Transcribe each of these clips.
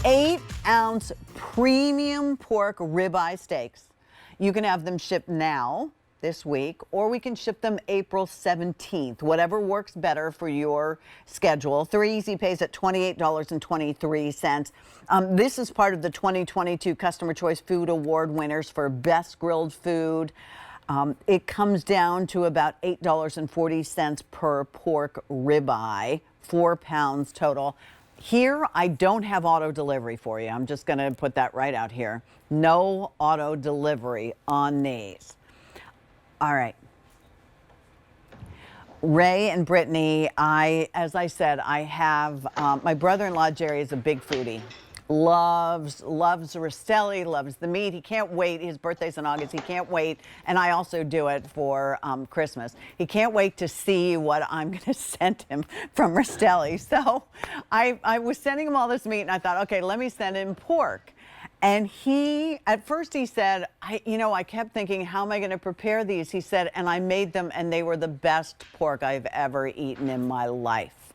8-ounce premium pork ribeye steaks. You can have them shipped now, this week, or we can ship them April 17th, whatever works better for your schedule. 3 Easy Pays at $28.23. This is part of the 2022 Customer Choice Food Award winners for Best Grilled Food. It comes down to about $8.40 per pork ribeye, 4 pounds total. Here, I don't have auto delivery for you. I'm just going to put that right out here. No auto delivery on these. All right. Ray and Brittany, as I said, I have, my brother-in-law, Jerry, is a big foodie. Loves Rastelli, loves the meat. He can't wait. His birthday's in August. He can't wait. And I also do it for Christmas. He can't wait to see what I'm going to send him from Rastelli. So I was sending him all this meat, and I thought, okay, let me send him pork. And at first he said, I kept thinking, how am I going to prepare these? He said, and I made them, and they were the best pork I've ever eaten in my life.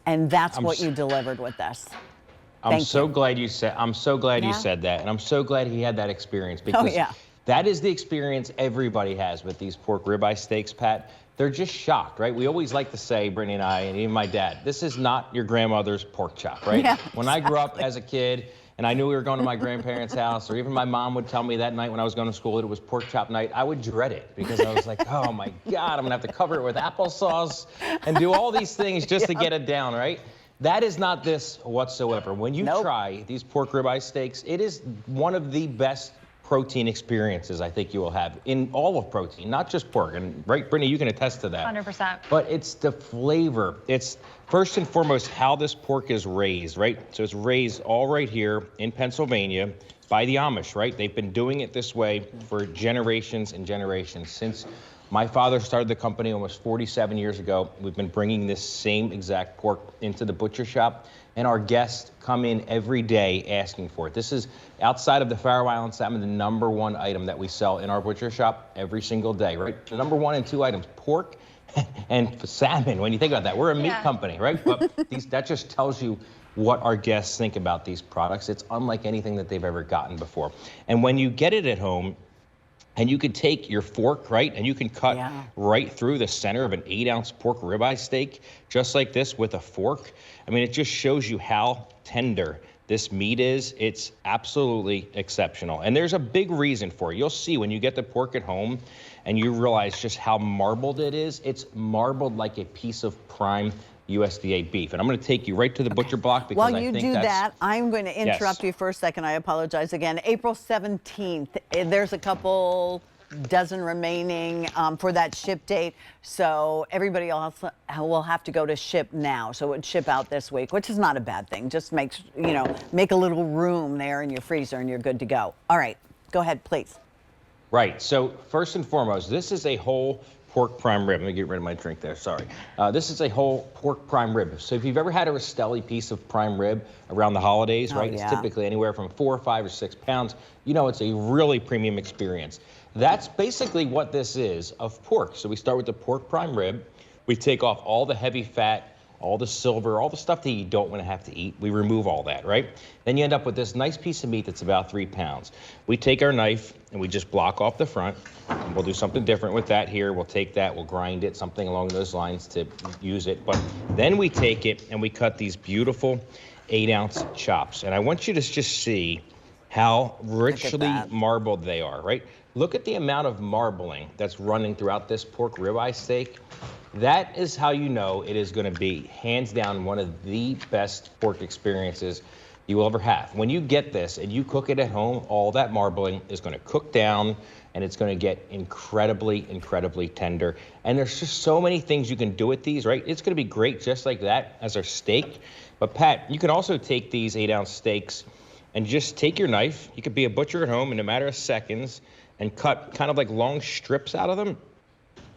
And that's what you delivered with this. I'm so glad you said that, and I'm so glad he had that experience, because that is the experience everybody has with these pork ribeye steaks, Pat. They're just shocked, right? We always like to say, Brittany and I, and even my dad, this is not your grandmother's pork chop, right? Yeah, when I grew up as a kid, and I knew we were going to my grandparents' house, or even my mom would tell me that night when I was going to school that it was pork chop night, I would dread it, because I was like, oh my God, I'm gonna have to cover it with applesauce and do all these things just to get it down, right? That is not this whatsoever. When you try these pork ribeye steaks, it is one of the best protein experiences I think you will have in all of protein, not just pork. And right, Brittany, you can attest to that. 100%. But it's the flavor. It's first and foremost how this pork is raised, right? So it's raised all right here in Pennsylvania by the Amish, right? They've been doing it this way for generations and generations. Since my father started the company almost 47 years ago, we've been bringing this same exact pork into the butcher shop, and our guests come in every day asking for it. This is, outside of the Faroe Island salmon, the #1 item that we sell in our butcher shop every single day, right? The #1 and 2 items, pork and salmon. When you think about that, we're a meat company, right? But that just tells you what our guests think about these products. It's unlike anything that they've ever gotten before. And when you get it at home, and you can take your fork, right, and you can cut right through the center of an 8-ounce pork ribeye steak, just like this with a fork. I mean, it just shows you how tender this meat is. It's absolutely exceptional. And there's a big reason for it. You'll see when you get the pork at home and you realize just how marbled it is. It's marbled like a piece of prime USDA beef. And I'm going to take you right to the butcher block, because while you do that, I'm going to interrupt you for a second. I apologize again. April 17th, there's a couple dozen remaining for that ship date. So everybody else will have to go to ship now. So it would ship out this week, which is not a bad thing. Just make a little room there in your freezer and you're good to go. All right, go ahead, please. Right. So first and foremost, this is a whole pork prime rib. Let me get rid of my drink there, sorry. This is a whole pork prime rib. So if you've ever had a Rastelli piece of prime rib around the holidays, right, it's typically anywhere from 4, 5, or 6 pounds. You know, it's a really premium experience. That's basically what this is of pork. So we start with the pork prime rib. We take off all the heavy fat, all the silver, all the stuff that you don't want to have to eat. We remove all that, right? Then you end up with this nice piece of meat that's about 3 pounds. We take our knife and we just block off the front. And we'll do something different with that here. We'll take that, we'll grind it, something along those lines to use it. But then we take it and we cut these beautiful 8-ounce chops. And I want you to just see how richly marbled they are, right? Look at the amount of marbling that's running throughout this pork ribeye steak. That is how you know it is going to be, hands down, one of the best pork experiences you will ever have. When you get this and you cook it at home, all that marbling is going to cook down, and it's going to get incredibly, incredibly tender. And there's just so many things you can do with these, right? It's going to be great just like that as our steak. But Pat, you can also take these 8-ounce steaks and just take your knife. You could be a butcher at home in a matter of seconds and cut kind of like long strips out of them.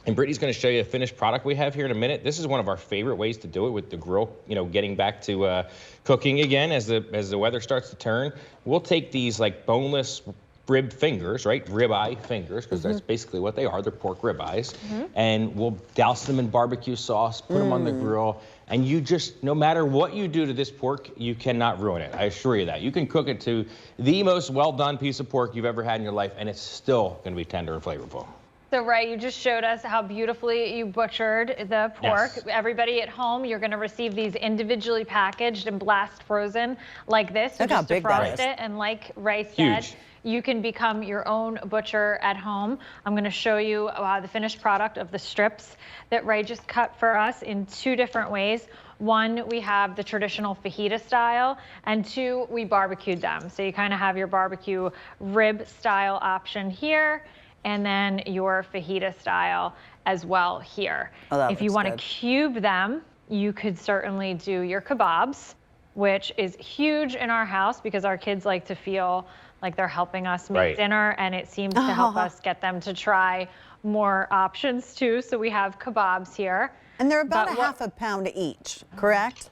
And Brittany's going to show you the finished product we have here in a minute. This is one of our favorite ways to do it with the grill, getting back to cooking again as the weather starts to turn. We'll take these like boneless rib fingers, right? Ribeye fingers, because that's basically what they are. They're pork ribeyes. And we'll douse them in barbecue sauce, put them on the grill, And you just, no matter what you do to this pork, you cannot ruin it. I assure you that. You can cook it to the most well-done piece of pork you've ever had in your life, and it's still going to be tender and flavorful. So, Ray, you just showed us how beautifully you butchered the pork. Yes. Everybody at home, you're going to receive these individually packaged and blast frozen like this. You Look how just big that defrost is. it, and like Ray said, Huge. you can become your own butcher at home. I'm going to show you the finished product of the strips that Ray just cut for us in 2 different ways. One, we have the traditional fajita style, and 2, we barbecued them. So you kind of have your barbecue rib style option here, and then your fajita style as well here. Oh, that if you looks want to good. cube them, you could certainly do your kebabs, which is huge in our house because our kids like to feel like they're helping us make Right. dinner, and it seems to help us get them to try more options too. So we have kebabs here. And they're about But a what- half a pound each, correct?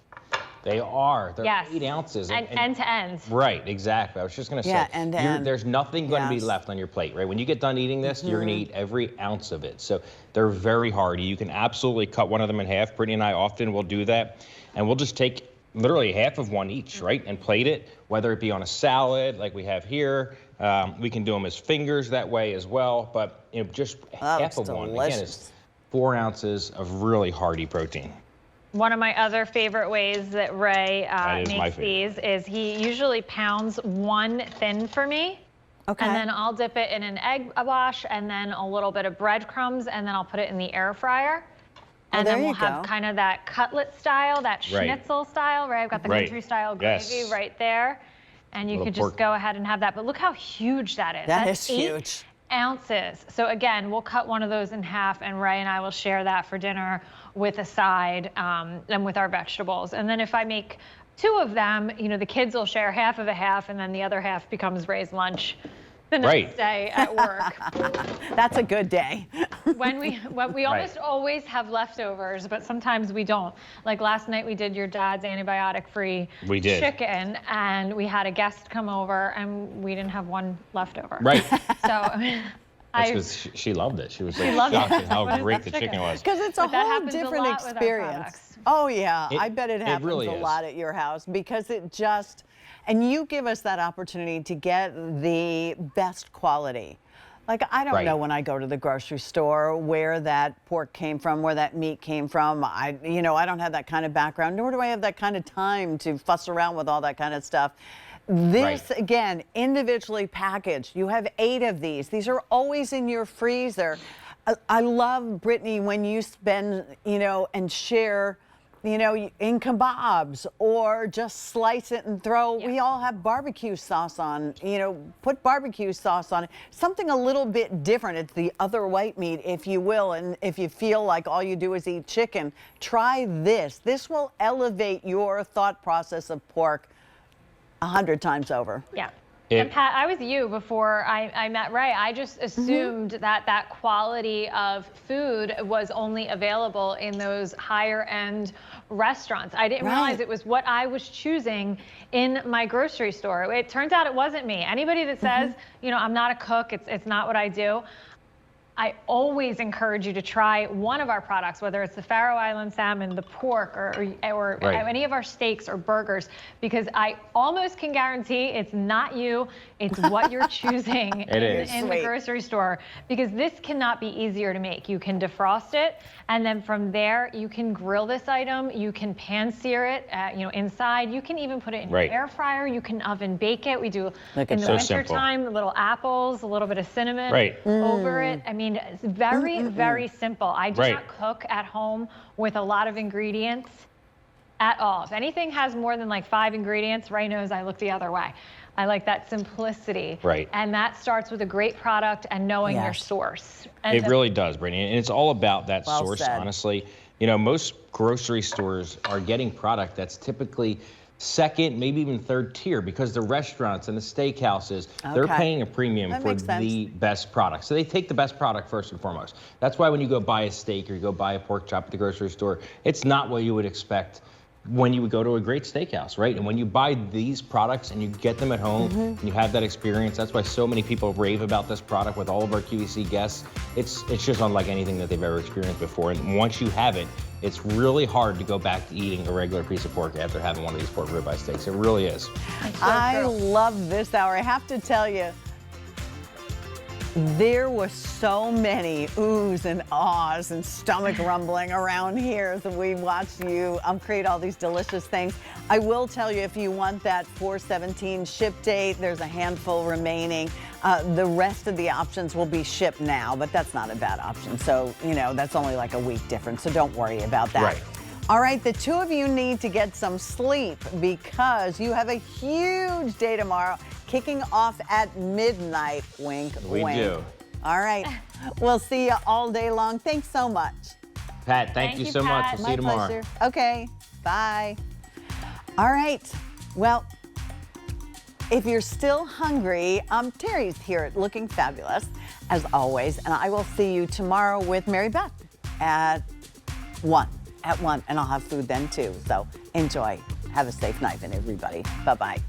They are. They're Yes. 8 ounces. And end to end. Right, exactly. I was just going to say, Yeah, end to end. there's nothing going to be Yes. left on your plate, right? When you get done eating this, you're going to eat every ounce of it. So they're very hearty. You can absolutely cut one of them in half. Brittany and I often will do that. And we'll just take literally half of one each, right? And plate it, whether it be on a salad like we have here. We can do them as fingers that way as well. But just That half looks of one, again, delicious. is 4 ounces of really hearty protein. One of my other favorite ways that Ray That is my makes these is he usually pounds one thin for me. Okay. And then I'll dip it in an egg wash and then a little bit of breadcrumbs, and then I'll put it in the air fryer. And there then we'll you have go. kind of that cutlet style, that Right. schnitzel style, right? I've got the Right. country style Yes. gravy right there. And you Little could just pork. go ahead and have that. But look how huge that is. That That's is 8 huge. ounces. So again, we'll cut one of those in half, and Ray and I will share that for dinner with a side and with our vegetables. And then if I make 2 of them, the kids will share half of a half, and then the other half becomes Ray's lunch the next Right. day at work. That's a good day. when we almost always have leftovers, but sometimes we don't. Like last night we did your dad's antibiotic-free We did. chicken, and we had a guest come over, and we didn't have one leftover. Right. So That's because she loved it. She was like loved shocked it. at how What is great that the chicken? chicken was. Because it's a But that whole happens a different lot with our experience. products. Oh, yeah. It- I bet it it happens really a is. lot at your house because it just, and you give us that opportunity to get the best quality. Like, I don't Right. know when I go to the grocery store where that pork came from, where that meat came from. I don't have that kind of background, nor do I have that kind of time to fuss around with all that kind of stuff. This, Right. again, individually packaged. You have 8 of these. These are always in your freezer. I love, Brittany, when you spend, and share, in kebabs or just slice it and throw. We all have barbecue sauce on, put barbecue sauce on it. Something a little bit different. It's the other white meat, if you will. And if you feel like all you do is eat chicken, try this. This will elevate your thought process of pork 100 times over. Yeah. It- And Pat, I was you before I met Ray. I just assumed that quality of food was only available in those higher end restaurants. I didn't realize Right. it was what I was choosing in my grocery store. It turns out it wasn't me. Anybody that says, I'm not a cook, it's not what I do. I always encourage you to try one of our products, whether it's the Faroe Island salmon, the pork, or Right. any of our steaks or burgers, because I almost can guarantee it's not you, it's what you're choosing It is. in the Sweet. grocery store, because this cannot be easier to make. You can defrost it, and then from there, you can grill this item, you can pan sear it, inside. You can even put it in Right. your air fryer, you can oven bake it. We do Look in at the that. So winter simple. time, little apples, a little bit of cinnamon Right. over it. I mean, it's very, very simple. I do Right. not cook at home with a lot of ingredients at all. If anything has more than like 5 ingredients, Ray knows I look the other way. I like that simplicity. Right. And that starts with a great product and knowing your Yes. source. And It really does, Brittany, and it's all about that Well source, said. honestly. Most grocery stores are getting product that's typically second, maybe even third tier, because the restaurants and the steakhouses, they're Okay. paying a premium That for makes sense. the best product. So they take the best product first and foremost. That's why when you go buy a steak or you go buy a pork chop at the grocery store, it's not what you would expect when you would go to a great steakhouse, right? And when you buy these products and you get them at home and you have that experience, that's why so many people rave about this product with all of our QVC guests. It's just unlike anything that they've ever experienced before. And once you have it, it's really hard to go back to eating a regular piece of pork after having one of these pork ribeye steaks. It really is. I love this hour. I have to tell you, there were so many oohs and ahs and stomach rumbling around here as we watched you create all these delicious things. I will tell you, if you want that 4/17 ship date, there's a handful remaining. The rest of the options will be shipped now, but that's not a bad option. So, you know, that's only like a week difference, so don't worry about that. Right. All right, the two of you need to get some sleep because you have a huge day tomorrow, kicking off at midnight. Wink, We wink. do. All right, we'll see you all day long. Thanks so much. Pat, thank you so much. Pat. We'll see you tomorrow. Pleasure. Okay, bye. All right, well, if you're still hungry, Terry's here looking fabulous, as always, and I will see you tomorrow with Mary Beth at 1, and I'll have food then too, so enjoy. Have a safe night, and everybody. Bye-bye.